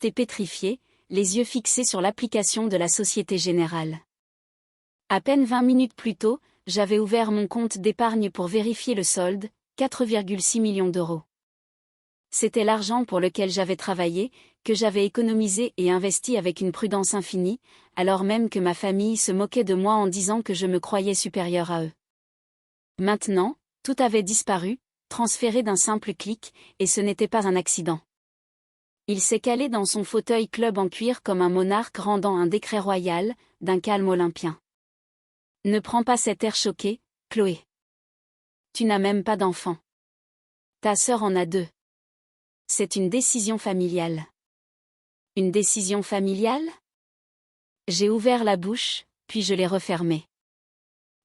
resté pétrifié, les yeux fixés sur l'application de la Société Générale. À peine 20 minutes plus tôt, j'avais ouvert mon compte d'épargne pour vérifier le solde, 4,6 millions d'euros. C'était l'argent pour lequel j'avais travaillé, que j'avais économisé et investi avec une prudence infinie, alors même que ma famille se moquait de moi en disant que je me croyais supérieur à eux. Maintenant, tout avait disparu, transféré d'un simple clic, et ce n'était pas un accident. Il s'est calé dans son fauteuil club en cuir comme un monarque rendant un décret royal, d'un calme olympien. Ne prends pas cet air choqué, Chloé. Tu n'as même pas d'enfant. Ta sœur en a 2. C'est une décision familiale. Une décision familiale ? J'ai ouvert la bouche, puis je l'ai refermée.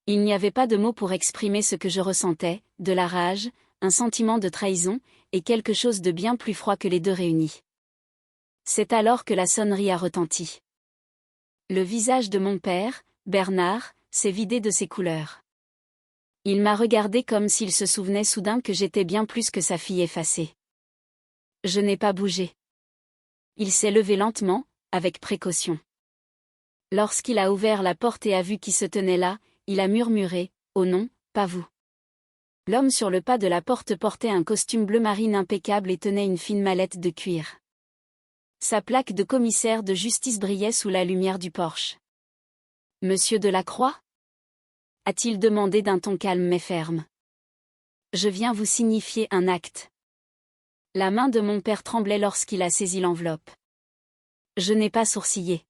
Il n'y avait pas de mots pour exprimer ce que je ressentais, de la rage, un sentiment de trahison, et quelque chose de bien plus froid que les deux réunis. C'est alors que la sonnerie a retenti. Le visage de mon père, Bernard, s'est vidé de ses couleurs. Il m'a regardé comme s'il se souvenait soudain que j'étais bien plus que sa fille effacée. Je n'ai pas bougé. Il s'est levé lentement, avec précaution. Lorsqu'il a ouvert la porte et a vu qui se tenait là, il a murmuré « Oh non, pas vous ». L'homme sur le pas de la porte portait un costume bleu marine impeccable et tenait une fine mallette de cuir. Sa plaque de commissaire de justice brillait sous la lumière du porche. « Monsieur Delacroix ?» a-t-il demandé d'un ton calme mais ferme. « Je viens vous signifier un acte. » La main de mon père tremblait lorsqu'il a saisi l'enveloppe. Je n'ai pas sourcillé.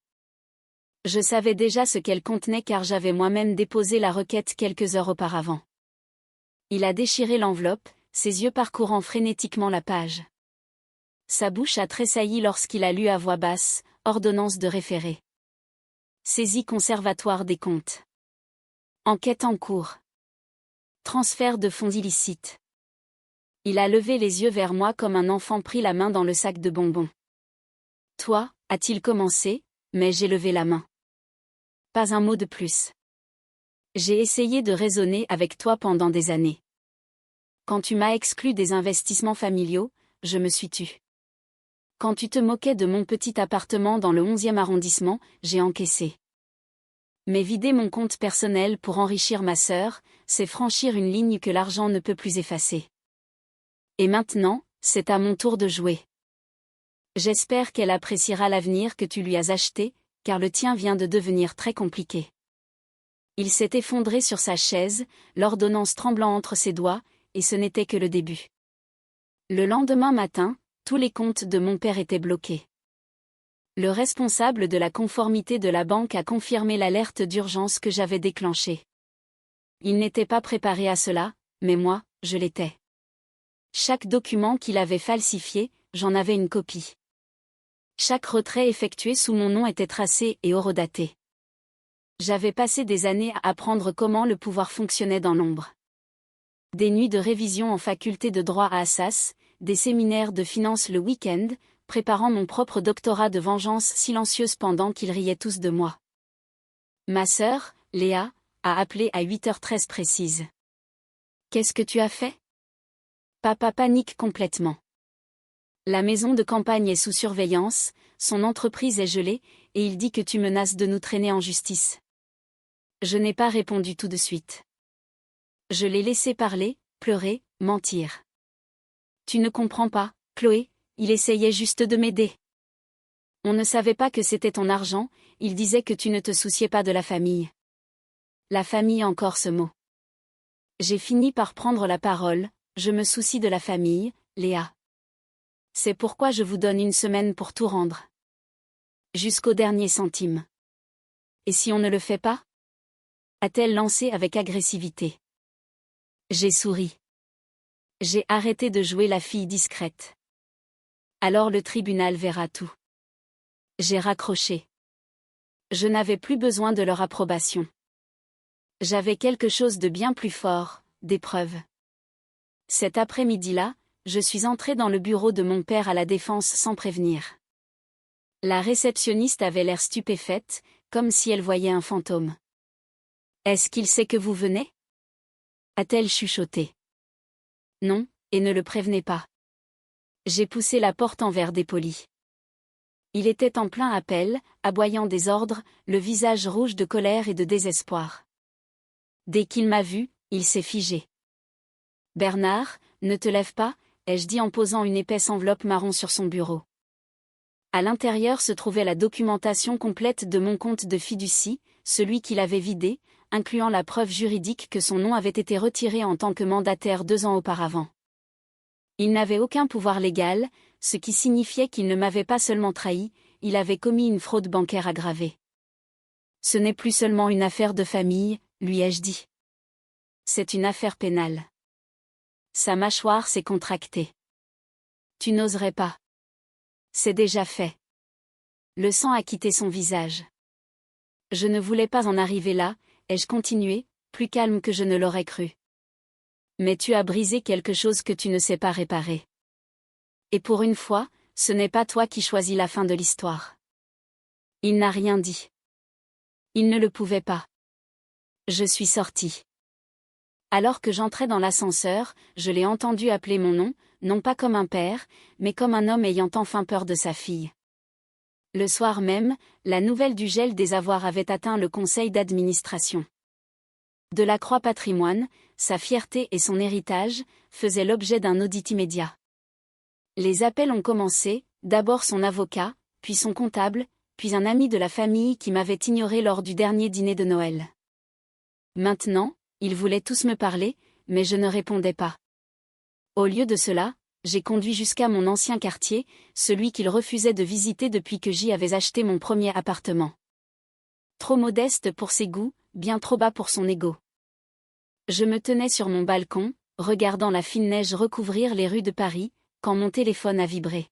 Je savais déjà ce qu'elle contenait car j'avais moi-même déposé la requête quelques heures auparavant. Il a déchiré l'enveloppe, ses yeux parcourant frénétiquement la page. Sa bouche a tressailli lorsqu'il a lu à voix basse « Ordonnance de référé. Saisie conservatoire des comptes. Enquête en cours. Transfert de fonds illicites. » Il a levé les yeux vers moi comme un enfant pris la main dans le sac de bonbons. « Toi » a-t-il commencé, mais j'ai levé la main. Pas un mot de plus. J'ai essayé de raisonner avec toi pendant des années. Quand tu m'as exclu des investissements familiaux, je me suis tue. Quand tu te moquais de mon petit appartement dans le 11e arrondissement, j'ai encaissé. Mais vider mon compte personnel pour enrichir ma sœur, c'est franchir une ligne que l'argent ne peut plus effacer. Et maintenant, c'est à mon tour de jouer. J'espère qu'elle appréciera l'avenir que tu lui as acheté, car le tien vient de devenir très compliqué. Il s'est effondré sur sa chaise, l'ordonnance tremblant entre ses doigts, et ce n'était que le début. Le lendemain matin, tous les comptes de mon père étaient bloqués. Le responsable de la conformité de la banque a confirmé l'alerte d'urgence que j'avais déclenchée. Il n'était pas préparé à cela, mais moi, je l'étais. Chaque document qu'il avait falsifié, j'en avais une copie. Chaque retrait effectué sous mon nom était tracé et horodaté. J'avais passé des années à apprendre comment le pouvoir fonctionnait dans l'ombre. Des nuits de révision en faculté de droit à Assas, des séminaires de finance le week-end, préparant mon propre doctorat de vengeance silencieuse pendant qu'ils riaient tous de moi. Ma sœur, Léa, a appelé à 8h13 précises. « Qu'est-ce que tu as fait ?» Papa panique complètement. La maison de campagne est sous surveillance, son entreprise est gelée, et il dit que tu menaces de nous traîner en justice. Je n'ai pas répondu tout de suite. Je l'ai laissé parler, pleurer, mentir. Tu ne comprends pas, Chloé, il essayait juste de m'aider. On ne savait pas que c'était ton argent, il disait que tu ne te souciais pas de la famille. La famille encore ce mot. J'ai fini par prendre la parole, je me soucie de la famille, Léa. C'est pourquoi je vous donne une semaine pour tout rendre. Jusqu'au dernier centime. Et si on ne le fait pas ? A-t-elle lancé avec agressivité. J'ai souri. J'ai arrêté de jouer la fille discrète. Alors le tribunal verra tout. J'ai raccroché. Je n'avais plus besoin de leur approbation. J'avais quelque chose de bien plus fort, des preuves. Cet après-midi-là, je suis entré dans le bureau de mon père à la Défense sans prévenir. La réceptionniste avait l'air stupéfaite, comme si elle voyait un fantôme. « Est-ce qu'il sait que vous venez ?» a-t-elle chuchoté. « Non, et ne le prévenez pas. » J'ai poussé la porte en verre dépoli. Il était en plein appel, aboyant des ordres, le visage rouge de colère et de désespoir. Dès qu'il m'a vu, il s'est figé. « Bernard, ne te lève pas », ai-je dit en posant une épaisse enveloppe marron sur son bureau. À l'intérieur se trouvait la documentation complète de mon compte de fiducie, celui qu'il avait vidé, incluant la preuve juridique que son nom avait été retiré en tant que mandataire 2 ans auparavant. Il n'avait aucun pouvoir légal, ce qui signifiait qu'il ne m'avait pas seulement trahi, il avait commis une fraude bancaire aggravée. Ce n'est plus seulement une affaire de famille, lui ai-je dit. C'est une affaire pénale. Sa mâchoire s'est contractée. Tu n'oserais pas. C'est déjà fait. Le sang a quitté son visage. Je ne voulais pas en arriver là, ai-je continué, plus calme que je ne l'aurais cru. Mais tu as brisé quelque chose que tu ne sais pas réparer. Et pour une fois, ce n'est pas toi qui choisis la fin de l'histoire. Il n'a rien dit. Il ne le pouvait pas. Je suis sortie. Alors que j'entrais dans l'ascenseur, je l'ai entendu appeler mon nom, non pas comme un père, mais comme un homme ayant enfin peur de sa fille. Le soir même, la nouvelle du gel des avoirs avait atteint le conseil d'administration. Delacroix Patrimoine, sa fierté et son héritage, faisaient l'objet d'un audit immédiat. Les appels ont commencé, d'abord son avocat, puis son comptable, puis un ami de la famille qui m'avait ignoré lors du dernier dîner de Noël. Maintenant, ils voulaient tous me parler, mais je ne répondais pas. Au lieu de cela, j'ai conduit jusqu'à mon ancien quartier, celui qu'il refusait de visiter depuis que j'y avais acheté mon premier appartement. Trop modeste pour ses goûts, bien trop bas pour son ego. Je me tenais sur mon balcon, regardant la fine neige recouvrir les rues de Paris, quand mon téléphone a vibré.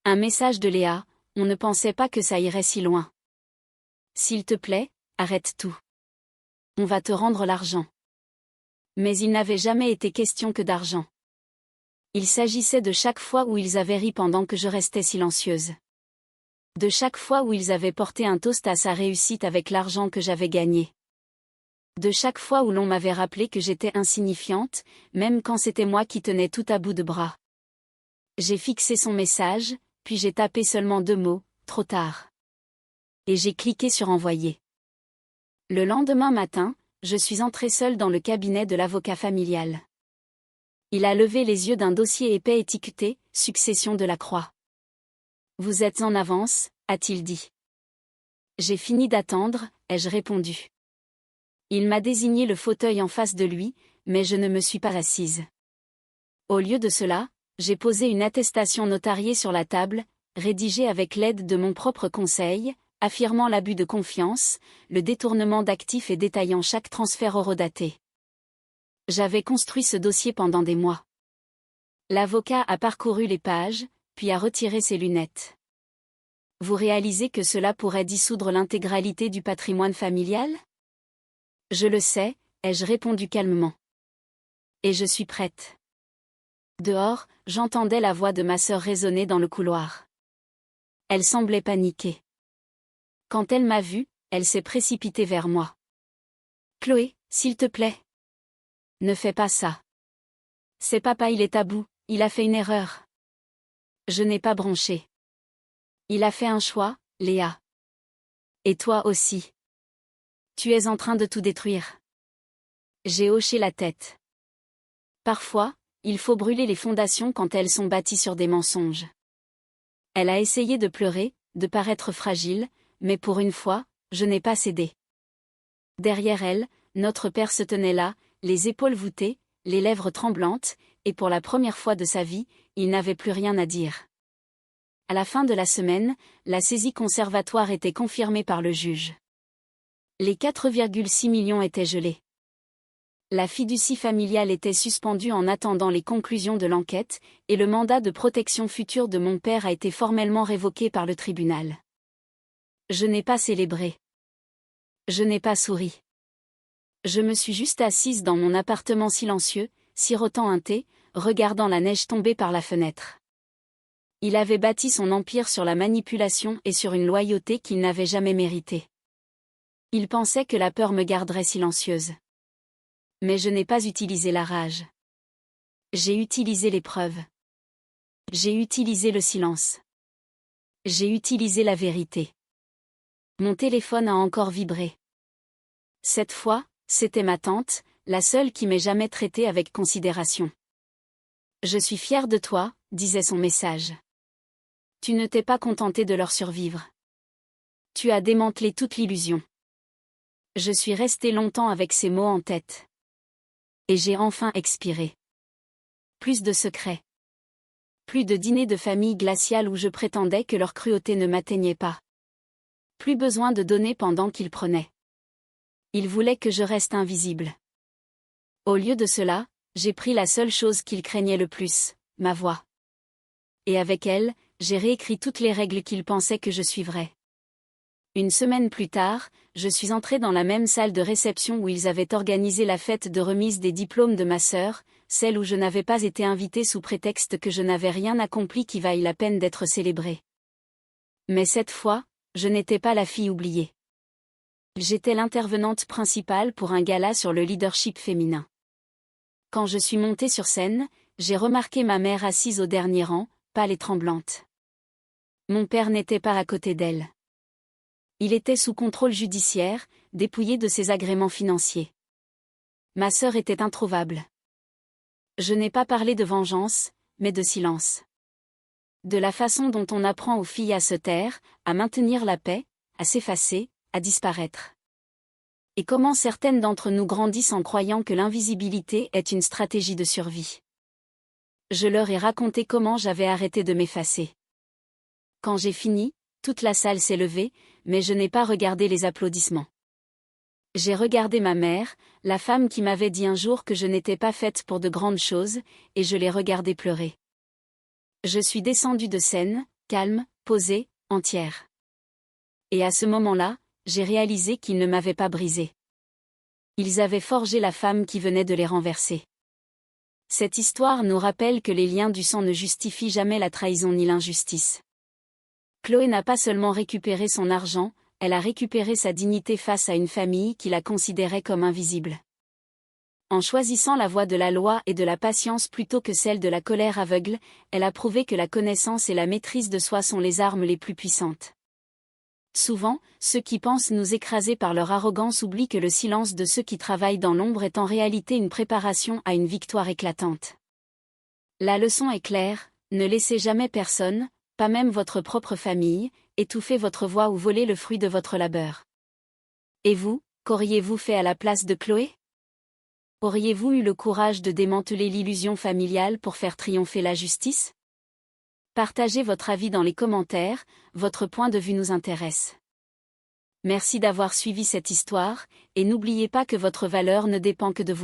Un message de Léa, on ne pensait pas que ça irait si loin. S'il te plaît, arrête tout. On va te rendre l'argent. Mais il n'avait jamais été question que d'argent. Il s'agissait de chaque fois où ils avaient ri pendant que je restais silencieuse. De chaque fois où ils avaient porté un toast à sa réussite avec l'argent que j'avais gagné. De chaque fois où l'on m'avait rappelé que j'étais insignifiante, même quand c'était moi qui tenais tout à bout de bras. J'ai fixé son message, puis j'ai tapé seulement 2 mots, trop tard. Et j'ai cliqué sur envoyer. Le lendemain matin, je suis entrée seule dans le cabinet de l'avocat familial. Il a levé les yeux d'un dossier épais étiqueté « Succession Delacroix ». « Vous êtes en avance », a-t-il dit. J'ai fini d'attendre, ai-je répondu. Il m'a désigné le fauteuil en face de lui, mais je ne me suis pas assise. Au lieu de cela, j'ai posé une attestation notariée sur la table, rédigée avec l'aide de mon propre conseil, affirmant l'abus de confiance, le détournement d'actifs et détaillant chaque transfert horodaté. J'avais construit ce dossier pendant des mois. L'avocat a parcouru les pages, puis a retiré ses lunettes. Vous réalisez que cela pourrait dissoudre l'intégralité du patrimoine familial ? Je le sais, ai-je répondu calmement. Et je suis prête. Dehors, j'entendais la voix de ma sœur résonner dans le couloir. Elle semblait paniquée. Quand elle m'a vue, elle s'est précipitée vers moi. Chloé, s'il te plaît. Ne fais pas ça. C'est papa, il est à bout, il a fait une erreur. Je n'ai pas bronché. Il a fait un choix, Léa. Et toi aussi. Tu es en train de tout détruire. J'ai hoché la tête. Parfois, il faut brûler les fondations quand elles sont bâties sur des mensonges. Elle a essayé de pleurer, de paraître fragile, mais pour une fois, je n'ai pas cédé. Derrière elle, notre père se tenait là, les épaules voûtées, les lèvres tremblantes, et pour la première fois de sa vie, il n'avait plus rien à dire. À la fin de la semaine, la saisie conservatoire était confirmée par le juge. Les 4,6 millions étaient gelés. La fiducie familiale était suspendue en attendant les conclusions de l'enquête, et le mandat de protection future de mon père a été formellement révoqué par le tribunal. Je n'ai pas célébré. Je n'ai pas souri. Je me suis juste assise dans mon appartement silencieux, sirotant un thé, regardant la neige tomber par la fenêtre. Il avait bâti son empire sur la manipulation et sur une loyauté qu'il n'avait jamais méritée. Il pensait que la peur me garderait silencieuse. Mais je n'ai pas utilisé la rage. J'ai utilisé l'épreuve. J'ai utilisé le silence. J'ai utilisé la vérité. Mon téléphone a encore vibré. Cette fois, c'était ma tante, la seule qui m'ait jamais traité avec considération. Je suis fière de toi, disait son message. Tu ne t'es pas contenté de leur survivre. Tu as démantelé toute l'illusion. Je suis restée longtemps avec ces mots en tête. Et j'ai enfin expiré. Plus de secrets. Plus de dîners de famille glaciale où je prétendais que leur cruauté ne m'atteignait pas. Plus besoin de donner pendant qu'ils prenaient. Ils voulaient que je reste invisible. Au lieu de cela, j'ai pris la seule chose qu'ils craignaient le plus, ma voix. Et avec elle, j'ai réécrit toutes les règles qu'ils pensaient que je suivrais. Une semaine plus tard, je suis entrée dans la même salle de réception où ils avaient organisé la fête de remise des diplômes de ma sœur, celle où je n'avais pas été invitée sous prétexte que je n'avais rien accompli qui vaille la peine d'être célébrée. Mais cette fois, je n'étais pas la fille oubliée. J'étais l'intervenante principale pour un gala sur le leadership féminin. Quand je suis montée sur scène, j'ai remarqué ma mère assise au dernier rang, pâle et tremblante. Mon père n'était pas à côté d'elle. Il était sous contrôle judiciaire, dépouillé de ses agréments financiers. Ma sœur était introuvable. Je n'ai pas parlé de vengeance, mais de silence. De la façon dont on apprend aux filles à se taire, à maintenir la paix, à s'effacer, à disparaître. Et comment certaines d'entre nous grandissent en croyant que l'invisibilité est une stratégie de survie. Je leur ai raconté comment j'avais arrêté de m'effacer. Quand j'ai fini, toute la salle s'est levée, mais je n'ai pas regardé les applaudissements. J'ai regardé ma mère, la femme qui m'avait dit un jour que je n'étais pas faite pour de grandes choses, et je l'ai regardée pleurer. Je suis descendue de scène, calme, posée, entière. Et à ce moment-là, j'ai réalisé qu'ils ne m'avaient pas brisée. Ils avaient forgé la femme qui venait de les renverser. Cette histoire nous rappelle que les liens du sang ne justifient jamais la trahison ni l'injustice. Chloé n'a pas seulement récupéré son argent, elle a récupéré sa dignité face à une famille qui la considérait comme invisible. En choisissant la voie de la loi et de la patience plutôt que celle de la colère aveugle, elle a prouvé que la connaissance et la maîtrise de soi sont les armes les plus puissantes. Souvent, ceux qui pensent nous écraser par leur arrogance oublient que le silence de ceux qui travaillent dans l'ombre est en réalité une préparation à une victoire éclatante. La leçon est claire, ne laissez jamais personne, pas même votre propre famille, étouffer votre voix ou voler le fruit de votre labeur. Et vous, qu'auriez-vous fait à la place de Chloé? Auriez-vous eu le courage de démanteler l'illusion familiale pour faire triompher la justice? Partagez votre avis dans les commentaires, votre point de vue nous intéresse. Merci d'avoir suivi cette histoire, et n'oubliez pas que votre valeur ne dépend que de vous.